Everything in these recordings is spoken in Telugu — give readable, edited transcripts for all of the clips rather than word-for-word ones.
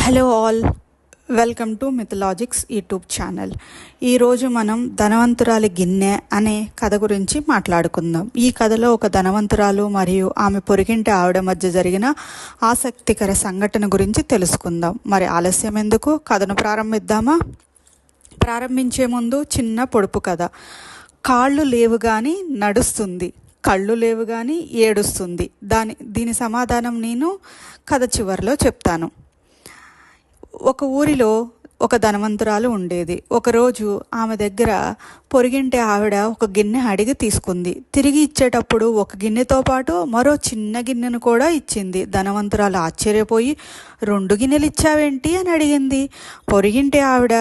Hello all, welcome to Mythologics YouTube channel. ఈరోజు మనం ధనవంతురాలి గిన్నె అనే కథ గురించి మాట్లాడుకుందాం. ఈ కథలో ఒక ధనవంతురాలు మరియు ఆమె పొరుగింటి ఆవిడ మధ్య జరిగిన ఆసక్తికర సంఘటన గురించి తెలుసుకుందాం. మరి ఆలస్యం ఎందుకు, కథను ప్రారంభిద్దామా? ప్రారంభించే ముందు చిన్న పొడుపు కథ. కాళ్ళు లేవు కానీ నడుస్తుంది, కళ్ళు లేవు కానీ ఏడుస్తుంది. దీని సమాధానం నేను కథ చివరిలో చెప్తాను. ఒక ఊరిలో ఒక ధనవంతురాలు ఉండేది. ఒకరోజు ఆమె దగ్గర పొరుగింటి ఆవిడ ఒక గిన్నె అడిగి తీసుకుంది. తిరిగి ఇచ్చేటప్పుడు ఒక గిన్నెతో పాటు మరో చిన్న గిన్నెను కూడా ఇచ్చింది. ధనవంతురాలు ఆశ్చర్యపోయి, 2 గిన్నెలు ఇచ్చావేంటి అని అడిగింది. పొరుగింటి ఆవిడ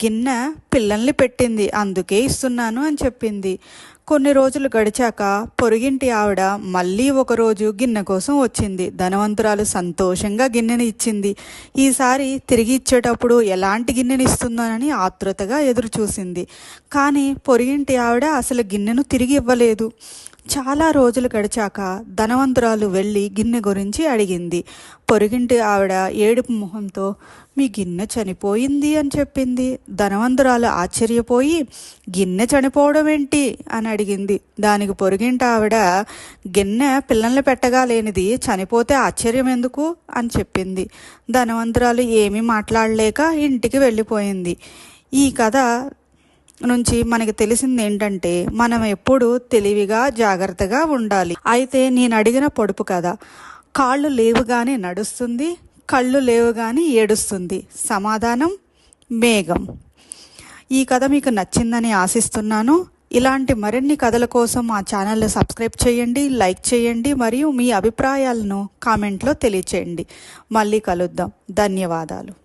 గిన్నె పిల్లల్ని పెట్టింది, అందుకే ఇస్తున్నాను అని చెప్పింది. కొన్ని రోజులు గడిచాక పొరుగింటి ఆవిడ మళ్ళీ ఒకరోజు గిన్నె కోసం వచ్చింది. ధనవంతురాలు సంతోషంగా గిన్నెని ఇచ్చింది. ఈసారి తిరిగి ఇచ్చేటప్పుడు ఎలాంటి గిన్నెని ఇస్తుందోనని ఆతృతగా ఎదురు చూసింది. కానీ పొరుగింటి ఆవిడ అసలు గిన్నెను తిరిగి ఇవ్వలేదు. చాలా రోజులు గడిచాక ధనవంతురాలు వెళ్ళి గిన్నె గురించి అడిగింది. పొరుగింటి ఆవిడ ఏడుపు మొహంతో, మీ గిన్నె చనిపోయింది అని చెప్పింది. ధనవంతురాలు ఆశ్చర్యపోయి, గిన్నె చనిపోవడం ఏంటి అని అడిగింది. దానికి పొరుగింటి ఆవిడ, గిన్నె పిల్లల్ని పెట్టగా లేనిది చనిపోతే ఆశ్చర్యం ఎందుకు అని చెప్పింది. ధనవంతురాలు ఏమీ మాట్లాడలేక ఇంటికి వెళ్ళిపోయింది. ఈ కథ నుంచి మనకి తెలిసింది ఏంటంటే, మనం ఎప్పుడు తెలివిగా జాగ్రత్తగా ఉండాలి. అయితే నేను అడిగిన పొడుపు కథ, కాళ్ళు లేవు కానీ నడుస్తుంది, కళ్ళు లేవు కానీ ఏడుస్తుంది. సమాధానం మేఘం. ఈ కథ మీకు నచ్చిందని ఆశిస్తున్నాను. ఇలాంటి మరిన్ని కథల కోసం మా ఛానల్ని సబ్స్క్రైబ్ చేయండి, లైక్ చేయండి మరియు మీ అభిప్రాయాలను కామెంట్లో తెలియచేయండి. మళ్ళీ కలుద్దాం. ధన్యవాదాలు.